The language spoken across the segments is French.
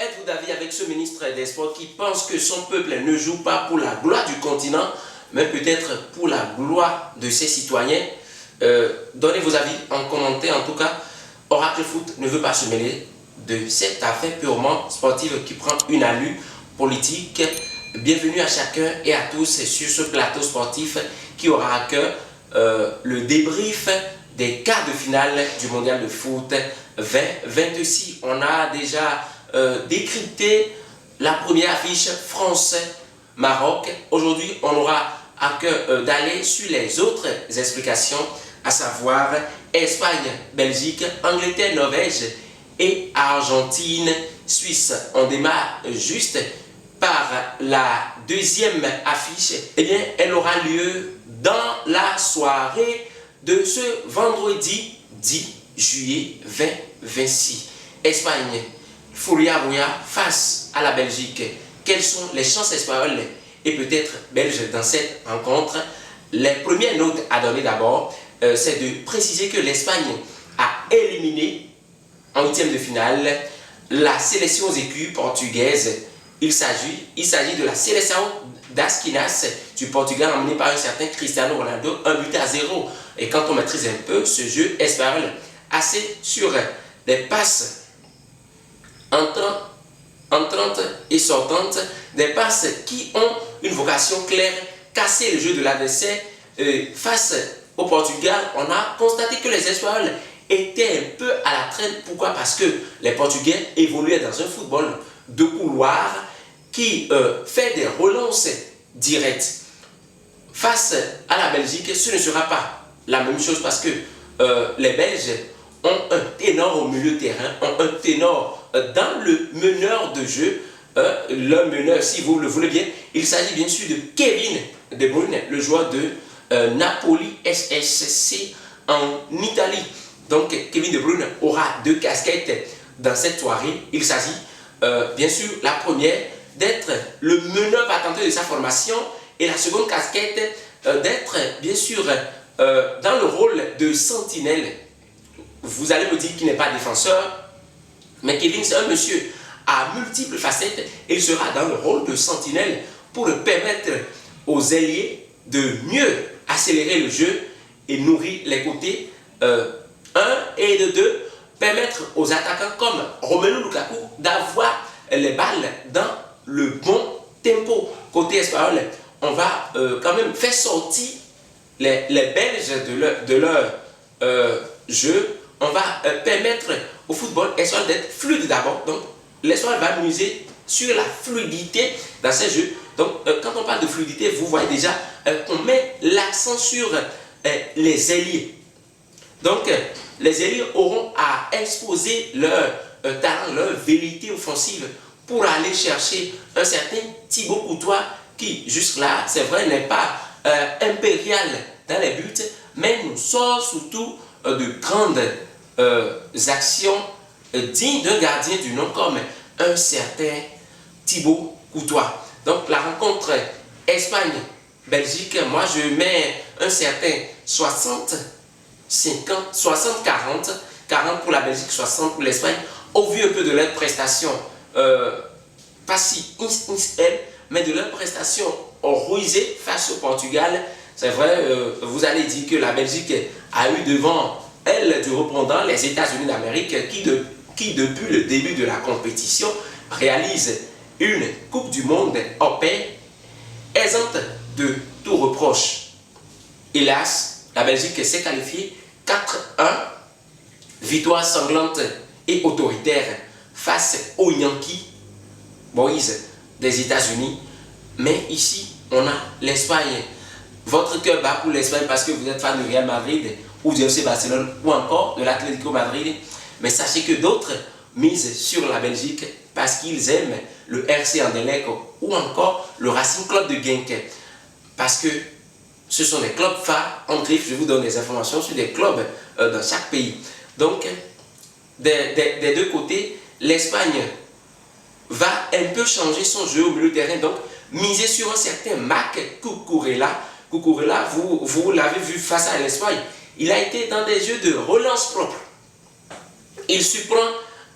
Êtes-vous d'avis avec ce ministre des Sports qui pense que son peuple ne joue pas pour la gloire du continent, mais peut-être pour la gloire de ses citoyens? Donnez vos avis en commentaire. En tout cas, Oracle Foot ne veut pas se mêler de cette affaire purement sportive qui prend une allure politique. Bienvenue à chacun et à tous sur ce plateau sportif qui aura à cœur le débrief des quarts de finale du mondial de foot 2026. On a déjà décrypté la première affiche France-Maroc. Aujourd'hui, on aura à cœur d'aller sur les autres explications, à savoir Espagne, Belgique, Angleterre, Norvège et Argentine, Suisse. On démarre juste par la deuxième affiche. Eh bien, elle aura lieu dans la soirée de ce vendredi 10 juillet 2026. Espagne, Fouria face à la Belgique. Quelles sont les chances espagnoles et peut-être belges dans cette rencontre? Les premières notes à donner d'abord, c'est de préciser que l'Espagne a éliminé en huitième de finale la sélection aux écus portugaise. Il s'agit de la sélection d'Asquinas du Portugal emmenée par un certain Cristiano Ronaldo, 1-0. Et quand on maîtrise un peu ce jeu espagnol, assez sur des passes entrantes et sortantes, des passes qui ont une vocation claire, casser le jeu de l'adversaire. Face au Portugal, on a constaté que les Espagnols étaient un peu à la traîne. Pourquoi? Parce que les Portugais évoluaient dans un football de couloir qui fait des relances directes. Face à la Belgique, ce ne sera pas la même chose parce que les Belges ont un ténor au milieu de terrain, ont un ténor dans le meneur de jeu. Le meneur, si vous le voulez bien, il s'agit bien sûr de Kevin De Bruyne, le joueur de Napoli SSC en Italie. Donc Kevin De Bruyne aura deux casquettes dans cette soirée. Il s'agit bien sûr, la première, d'être le meneur patenté de sa formation, et la seconde casquette, d'être bien sûr dans le rôle de sentinelle. Vous allez me dire qu'il n'est pas défenseur, mais Kevin, c'est un monsieur à multiples facettes. Il sera dans le rôle de sentinelle pour permettre aux ailiers de mieux accélérer le jeu et nourrir les côtés 1 et de 2, permettre aux attaquants comme Romelu Lukaku d'avoir les balles dans le bon tempo. Côté espagnol, on va quand même faire sortir les Belges de leur jeu. On va permettre au football espagnol d'être fluide d'abord. Donc, l'Espagne va miser sur la fluidité dans ces jeux. Donc, quand on parle de fluidité, vous voyez déjà qu'on met l'accent sur les ailiers. Donc, les ailiers auront à exposer leur talent, leur vérité offensive pour aller chercher un certain Thibaut Courtois qui, jusque-là, c'est vrai, n'est pas impérial dans les buts, mais nous sort surtout de grandes actions dignes d'un gardien du nom comme un certain Thibaut Courtois. Donc, la rencontre Espagne-Belgique, moi, je mets un certain 60-40, 40 pour la Belgique, 60 pour l'Espagne, au vu un peu de leur prestation, pas si mais de leur prestation ruisée face au Portugal. C'est vrai, vous allez dire que la Belgique a eu devant elle du répondant les États-Unis d'Amérique qui, depuis le début de la compétition, réalise une Coupe du Monde en paix, exempte de tout reproche. Hélas, la Belgique s'est qualifiée 4-1, victoire sanglante et autoritaire face aux Yankees Boys des États-Unis. Mais ici, on a l'Espagne. Votre cœur bat pour l'Espagne parce que vous êtes fan du Real Madrid ou du FC Barcelone ou encore de l'Atlético Madrid. Mais sachez que d'autres misent sur la Belgique parce qu'ils aiment le RC Anderlecht ou encore le Racing Club de Genk. Parce que ce sont des clubs phares en griffe. Je vous donne des informations sur des clubs dans chaque pays. Donc, des deux côtés, l'Espagne va un peu changer son jeu au milieu de terrain. Donc, miser sur un certain Marc Cucurella. Cucurella, vous l'avez vu face à l'Espagne. Il a été dans des jeux de relance propre. Il surprend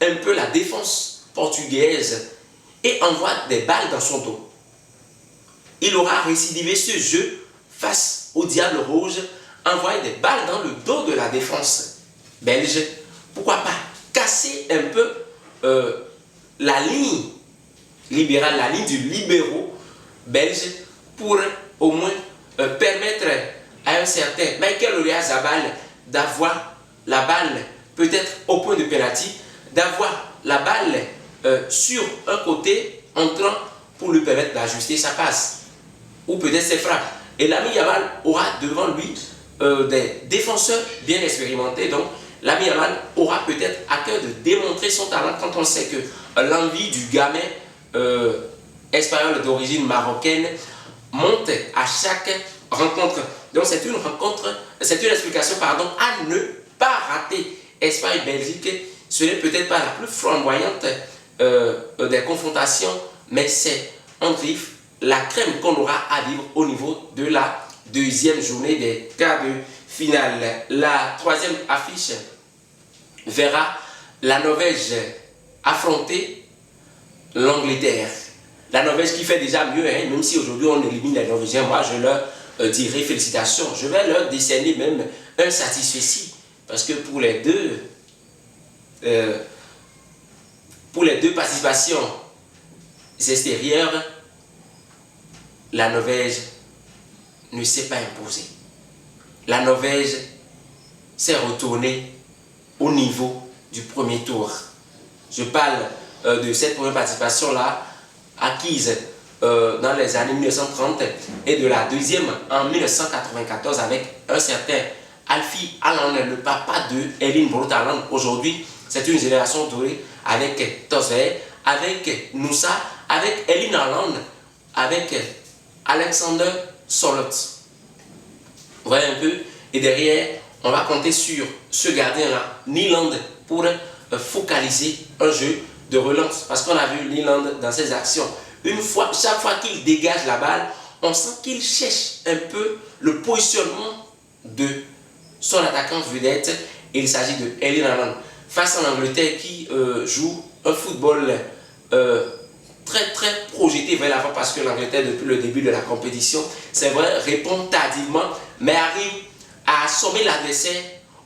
un peu la défense portugaise et envoie des balles dans son dos. Il aura récidivé ce jeu face au Diable Rouge, envoyer des balles dans le dos de la défense belge. Pourquoi pas casser un peu la ligne libérale, la ligne du libéraux belge pour au moins permettre à un certain Michael Oyarzabal d'avoir la balle peut-être au point de pénalty, d'avoir la balle sur un côté entrant pour lui permettre d'ajuster sa passe ou peut-être ses frappes. Et Lamine Yamal aura devant lui des défenseurs bien expérimentés. Donc Lamine Yamal aura peut-être à cœur de démontrer son talent quand on sait que l'envie du gamin espagnol d'origine marocaine monte à chaque rencontre. Donc c'est une rencontre, c'est une explication pardon, à ne pas rater. Espagne-Belgique, ce n'est peut-être pas la plus flamboyante des confrontations, mais c'est en griffe la crème qu'on aura à vivre au niveau de la deuxième journée des quarts de finale. La troisième affiche verra la Norvège affronter l'Angleterre. La Norvège qui fait déjà mieux, hein, même si aujourd'hui on élimine les Norvégiens, moi je leur dirai félicitations. Je vais leur décerner même un satisfecit. Parce que pour les deux participations extérieures, la Norvège ne s'est pas imposée. La Norvège s'est retournée au niveau du premier tour. Je parle de cette première participation-là, acquise dans les années 1930 et de la deuxième en 1994 avec un certain Alfie Haaland, le papa de Erling Braut Haaland. Aujourd'hui, c'est une génération dorée avec Tosvey, avec Nusa, avec Erling Haaland, avec Alexander Sørloth. Vous voyez un peu? Et derrière, on va compter sur ce gardien-là, Nyland, pour focaliser un jeu de relance. Parce qu'on a vu Nyland dans ses actions. Chaque fois qu'il dégage la balle, on sent qu'il cherche un peu le positionnement de son attaquant vedette. Il s'agit de Erling Haaland face à l'Angleterre qui joue un football très projeté vers l'avant, parce que l'Angleterre depuis le début de la compétition, c'est vrai, répond tardivement mais arrive à assommer l'adversaire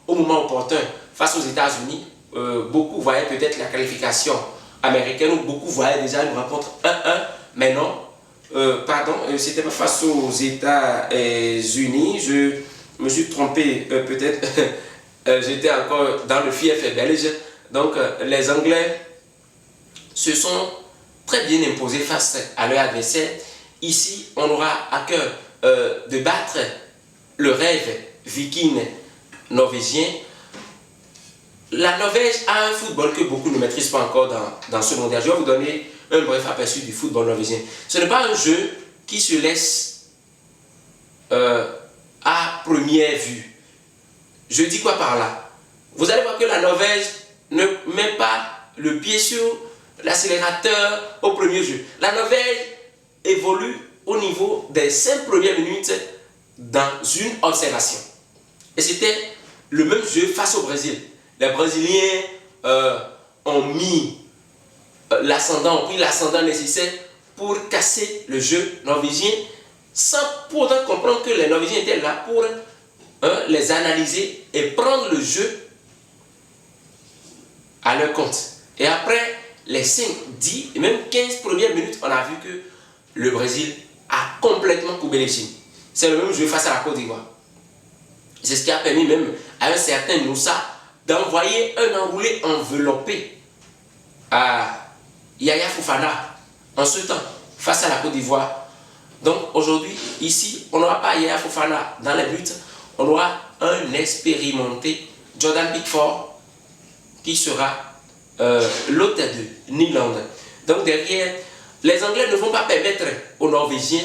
au moment opportun. Face aux États-Unis, beaucoup voyaient peut-être la qualification américaine, ou beaucoup voyaient déjà une rencontre 1-1, mais non, c'était pas face aux États-Unis, je me suis trompé peut-être, j'étais encore dans le fief belge. Donc les Anglais se sont très bien imposés face à leur adversaire. Ici, on aura à cœur de battre le rêve viking norvégien. La Norvège a un football que beaucoup ne maîtrisent pas encore dans ce mondial. Je vais vous donner un bref aperçu du football norvégien. Ce n'est pas un jeu qui se laisse à première vue. Je dis quoi par là? Vous allez voir que la Norvège ne met pas le pied sur l'accélérateur au premier jeu. La Norvège évolue au niveau des 5 premières minutes dans une observation. Et c'était le même jeu face au Brésil. Les Brésiliens ont mis l'ascendant, ont pris l'ascendant nécessaire pour casser le jeu norvégien, sans pour autant comprendre que les Norvégiens étaient là pour les analyser et prendre le jeu à leur compte. Et après les 5, 10 et même 15 premières minutes, on a vu que le Brésil a complètement coupé les chines. C'est le même jeu face à la Côte d'Ivoire. C'est ce qui a permis même à un certain Moussa d'envoyer un enroulé enveloppé à Yaya Fofana en ce temps face à la Côte d'Ivoire. Donc aujourd'hui, ici, on n'aura pas Yaya Fofana dans les buts, on aura un expérimenté Jordan Pickford qui sera l'hôte de Nyland. Donc derrière, les Anglais ne vont pas permettre aux Norvégiens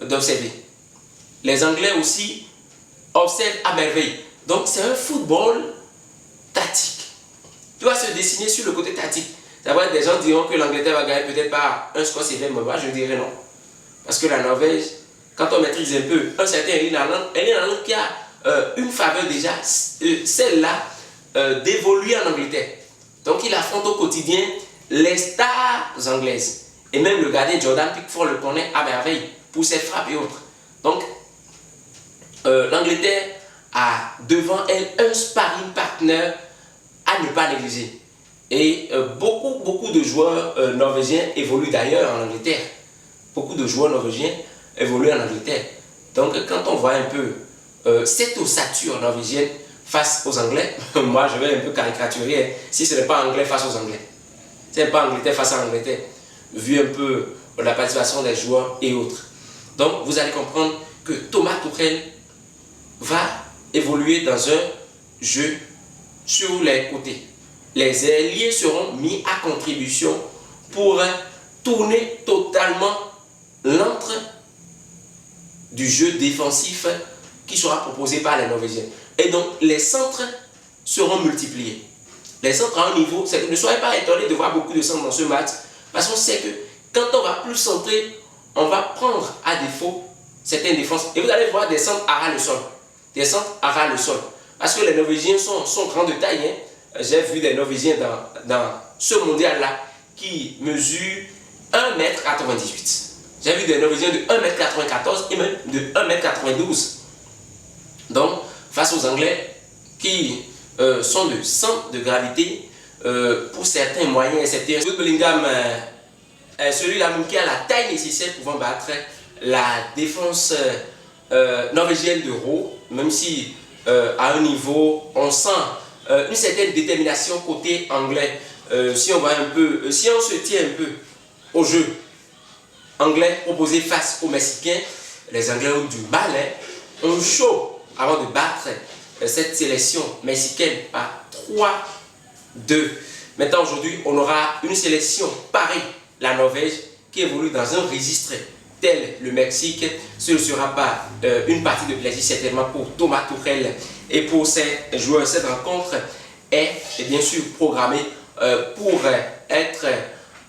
d'observer. Les Anglais aussi observent à merveille. Donc c'est un football tactique. Tu vas se dessiner sur le côté tactique. Ça va être des gens diront que l'Angleterre va gagner peut-être par un score sévère, mais moi je dirais non. Parce que la Norvège, quand on maîtrise un peu un certain Erling Haaland qui a une faveur déjà, celle-là d'évoluer en Angleterre. Donc il affronte au quotidien les stars anglaises. Et même le gardien Jordan Pickford le connaît à merveille pour ses frappes et autres. Donc, l'Angleterre a devant elle un sparring partner à ne pas négliger. Et beaucoup de joueurs norvégiens évoluent d'ailleurs en Angleterre. Beaucoup de joueurs norvégiens évoluent en Angleterre. Donc, quand on voit un peu cette ossature norvégienne face aux Anglais, moi je vais un peu caricaturer, hein, si ce n'est pas Anglais face aux Anglais. Ce n'est pas Angleterre face à Angleterre, vu un peu la participation des joueurs et autres. Donc, vous allez comprendre que Thomas Tuchel va évoluer dans un jeu sur les côtés. Les ailiers seront mis à contribution pour tourner totalement l'antre du jeu défensif qui sera proposé par les Norvégiens. Et donc, les centres seront multipliés. Les centres à haut niveau, ne soyez pas étonnés de voir beaucoup de centres dans ce match, parce qu'on sait que quand on va plus centrer, on va prendre à défaut certaines défenses. Et vous allez voir des centres à ras le sol. Des centres à ras le sol. Parce que les Norvégiens sont grands de taille. Hein. J'ai vu des Norvégiens dans ce mondial-là qui mesurent 1,98 m. J'ai vu des Norvégiens de 1,94 m et même de 1,92 m. Donc, face aux Anglais qui sont de centre de gravité pour certains moyens et certains. Jude Bellingham, celui-là qui a la taille nécessaire pour battre la défense norvégienne de Rowe, même si à un niveau on sent une certaine détermination côté anglais. Si on va un peu, si on se tient un peu au jeu anglais proposé face aux Mexicains, les Anglais ont du mal, hein, ont chaud avant de battre cette sélection mexicaine par 3-2. Maintenant, aujourd'hui, on aura une sélection pareille, la Norvège, qui évolue dans un registre tel le Mexique. Ce ne sera pas une partie de plaisir certainement pour Thomas Tuchel et pour ses joueurs. Cette rencontre est bien sûr programmée pour être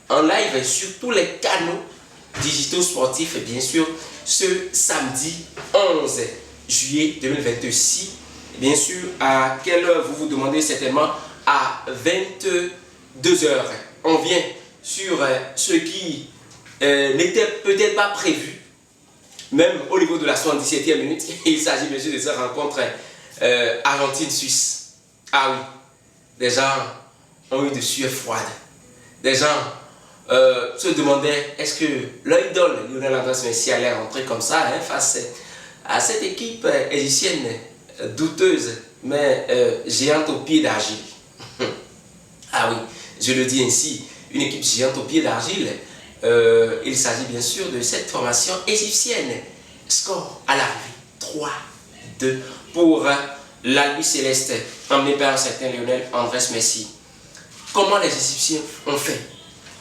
en live sur tous les canaux digitaux sportifs, bien sûr, ce samedi 11 juillet 2026. Bien sûr, à quelle heure vous vous demandez certainement, à 22 h. On vient sur ce qui n'était peut-être pas prévu, même au niveau de la 77e minute. Il s'agit bien sûr de cette rencontre Argentine-Suisse. Ah oui, des gens ont eu de sueur froide. Des gens se demandaient est-ce que leur idole Lionel Andrés Messi allait rentrer comme ça face à cette équipe égyptienne douteuse, mais géante au pied d'argile. Ah oui, je le dis ainsi, une équipe géante au pied d'argile. Il s'agit bien sûr de cette formation égyptienne. Score à l'arrivée 3-2 pour l'Albi Céleste, emmené par un certain Lionel Andrés Messi. Comment les Égyptiens ont fait?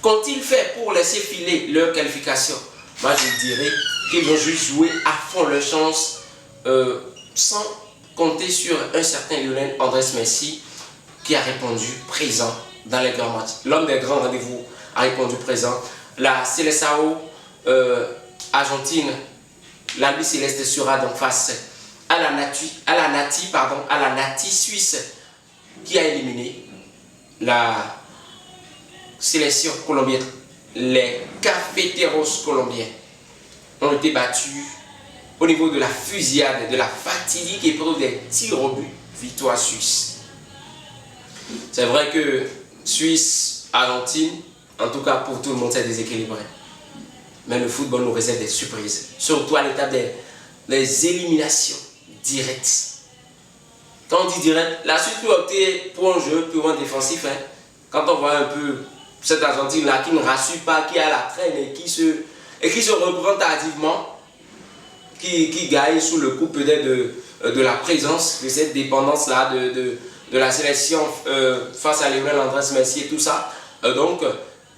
Qu'ont-ils fait pour laisser filer leur qualification? Moi je dirais qu'ils vont juste jouer à fond leur chance sans compter sur un certain Lionel Andrés Messi qui a répondu présent dans les grands matchs. L'homme des grands rendez-vous a répondu présent. La Seleção Argentine, l'Albi Céleste sera donc face à la Nati suisse qui a éliminé la sélection colombienne. Les Cafeteros colombiens ont été battus au niveau de la fusillade, de la fatidique épreuve des tirs au but. Victoire suisse. C'est vrai que Suisse-Argentine, en tout cas pour tout le monde, c'est déséquilibré. Mais le football nous réserve des surprises, surtout à l'étape des éliminations directes. Quand on dit direct, la Suisse peut opter pour un jeu purement défensif. Quand on voit un peu cette Argentine-là qui ne rassure pas, qui a la traîne et qui se reprend tardivement, qui gagne sous le coup peut-être de la présence de cette dépendance-là de la sélection face à Lionel Andrés Messi et tout ça. Donc,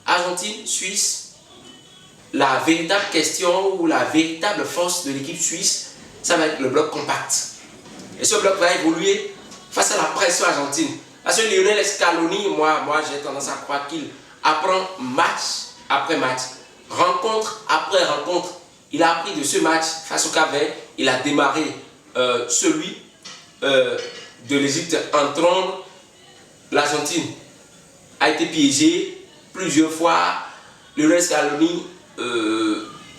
Argentine, Suisse, la véritable question ou la véritable force de l'équipe suisse, ça va être le bloc compact. Et ce bloc va évoluer face à la pression argentine. Parce que Lionel Scaloni, moi j'ai tendance à croire qu'il apprend match après match, rencontre après rencontre. Il a appris de ce match face au Cap-Vert. Il a démarré celui de l'Égypte en trombe. L'Argentine a été piégée plusieurs fois. Lionel Scaloni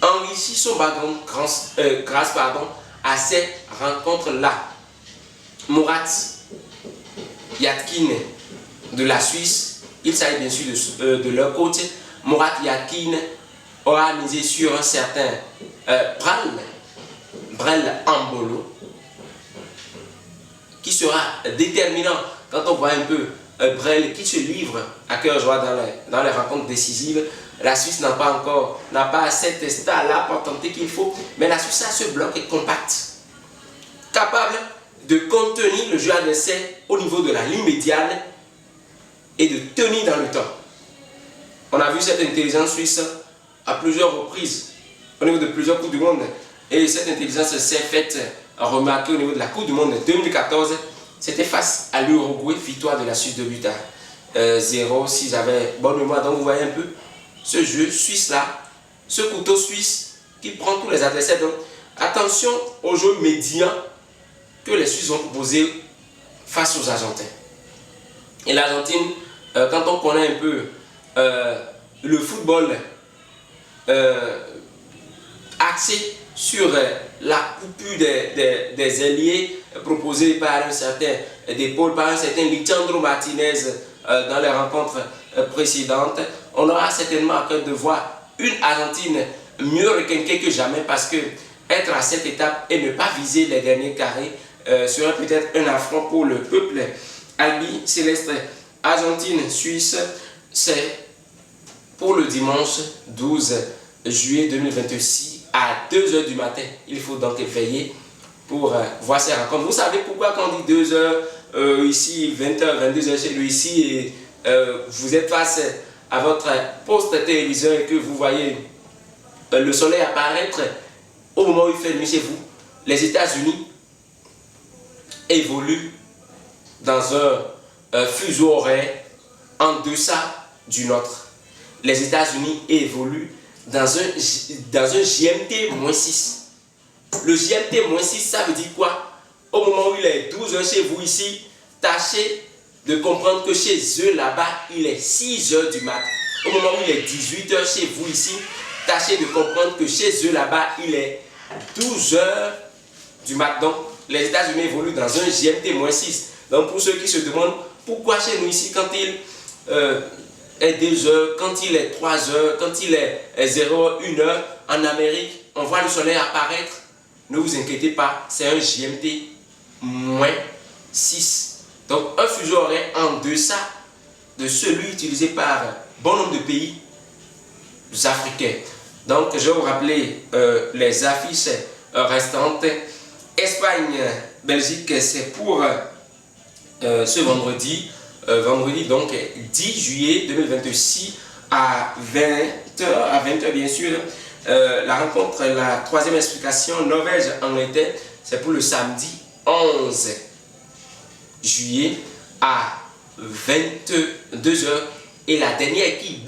enrichit son background grâce à ces rencontres-là. Murat Yatkin de la Suisse, il s'agit bien sûr de leur coach. Murat Yatkin aura misé sur un certain Brel Ambolo, qui sera déterminant quand on voit un peu Brel qui se livre à cœur joie dans les rencontres décisives. La Suisse n'a pas cette star-là pour tenter qu'il faut, mais la Suisse a ce bloc compact, capable de contenir le jeu adversaire au niveau de la ligne médiane et de tenir dans le temps. On a vu cette intelligence suisse à plusieurs reprises au niveau de plusieurs Coupes du Monde, et cette intelligence s'est faite remarquer au niveau de la Coupe du Monde 2014. C'était face à l'Uruguay, victoire de la Suisse de but à 0, si j'avais bonne mémoire. Donc vous voyez un peu ce jeu suisse-là, ce couteau suisse qui prend tous les adversaires. Donc attention au jeu médian que les Suisses ont proposé face aux Argentins. Et l'Argentine, quand on connaît un peu le football axé sur la coupure des ailiers proposée par un certain Depol, par un certain Lisandro Martinez dans les rencontres précédentes, on aura certainement à cœur de voir une Argentine mieux requinquée que jamais, parce que être à cette étape et ne pas viser les derniers carrés serait peut-être un affront pour le peuple albi céleste. Argentine-Suisse, c'est pour le dimanche 12 juillet 2026 à 2 h du matin. Il faut donc veiller pour voir ces rencontres. Vous savez pourquoi quand on dit 2 h ici, 20 h, 22 h chez lui ici, et vous êtes face à votre poste téléviseur et que vous voyez le soleil apparaître au moment où il fait nuit chez vous? Les États-Unis évoluent dans un fuseau horaire en deçà du nôtre. Les États-Unis évoluent dans un GMT-6. Le GMT-6, ça veut dire quoi? Au moment où il est 12 h chez vous ici, tâchez de comprendre que chez eux là-bas, il est 6 h du matin. Au moment où il est 18 h chez vous ici, tâchez de comprendre que chez eux là-bas, il est 12 h du matin. Donc, les États-Unis évoluent dans un GMT-6. Donc, pour ceux qui se demandent pourquoi chez nous ici, quand il est 2 h, quand il est 3 h, quand il est 0 h, 1 h, en Amérique, on voit le soleil apparaître. Ne vous inquiétez pas, c'est un GMT-6. Donc, un fuseau horaire en deçà de celui utilisé par bon nombre de pays africains. Donc, je vais vous rappeler les affiches restantes. Espagne, Belgique, c'est pour ce vendredi. Vendredi, donc 10 juillet 2026 à 20 h bien sûr. La rencontre, la troisième explication, Norvège-Angleterre, c'est pour le samedi 11 juillet à 22 h. Et la dernière qui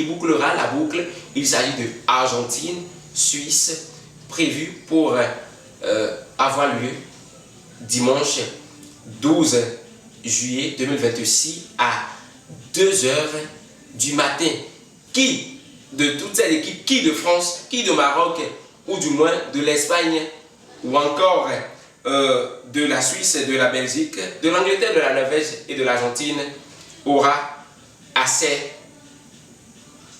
bouclera la boucle, il s'agit de Argentine-Suisse, prévue pour avoir lieu dimanche 12 juillet 2026 à 2 h du matin. Qui de toutes ces équipes, qui de France, qui de Maroc, ou du moins de l'Espagne, ou encore de la Suisse, de la Belgique, de l'Angleterre, de la Norvège et de l'Argentine, aura accès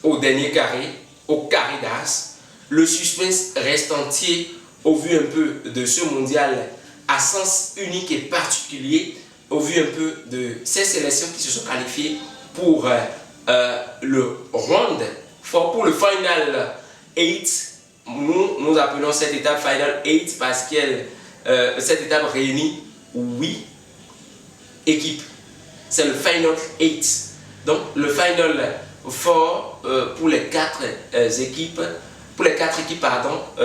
au dernier carré, au carré d'as? Le suspense reste entier au vu un peu de ce mondial à sens unique et particulier, au vu un peu de ces sélections qui se sont qualifiées pour le round, pour le Final 8. Nous appelons cette étape Final 8 parce que cette étape réunit 8 équipes. C'est le Final 8. Donc le Final 4 pour les 4 équipes,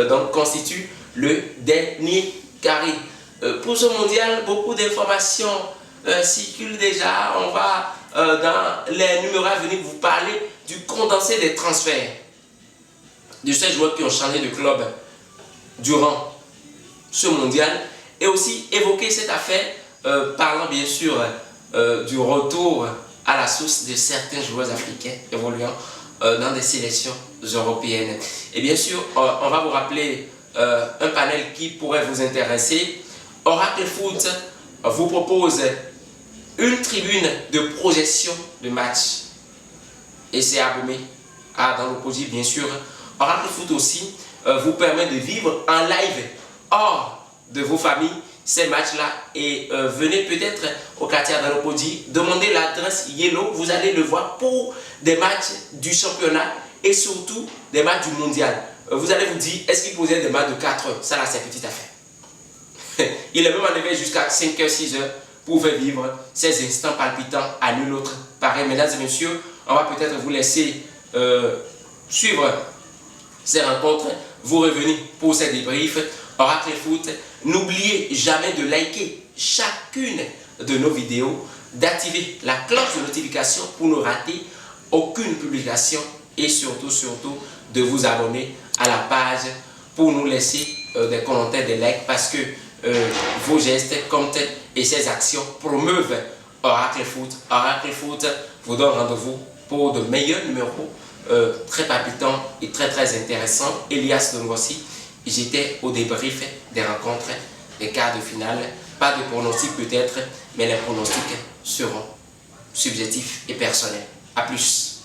donc constitue le dernier carré. Pour ce mondial, beaucoup d'informations circulent déjà. On va dans les numéros à venir vous parler du condensé des transferts de ces joueurs qui ont changé de club durant ce mondial, et aussi évoquer cette affaire parlant bien sûr du retour à la source de certains joueurs africains évoluant dans des sélections européennes. Et bien sûr, on va vous rappeler un panel qui pourrait vous intéresser. Oracle Foot vous propose une tribune de projection de match. Et c'est abonné dans l'opposé, bien sûr. Oracle Foot aussi vous permet de vivre en live hors de vos familles ces matchs-là. Et venez peut-être au quartier dans l'opposé, demandez l'adresse Yellow. Vous allez le voir pour des matchs du championnat et surtout des matchs du mondial. Vous allez vous dire, est-ce qu'il posait des matchs de 4 heures? Ça là, c'est petite affaire. Il est même en éveil jusqu'à 5 h, 6 h pour faire vivre ces instants palpitants à nul autre pareil. Mesdames et messieurs, on va peut-être vous laisser suivre ces rencontres. Vous revenez pour ces débriefs. Oracle Foot, n'oubliez jamais de liker chacune de nos vidéos, d'activer la cloche de notification pour ne rater aucune publication et surtout de vous abonner à la page pour nous laisser des commentaires, des likes parce que vos gestes comptent et ces actions promeuvent Oracle Foot. Oracle Foot vous donne rendez-vous pour de meilleurs numéros très palpitants et très intéressants. Elias de voici. J'étais au débrief des rencontres des quarts de finale. Pas de pronostic peut-être, mais les pronostics seront subjectifs et personnels. A plus.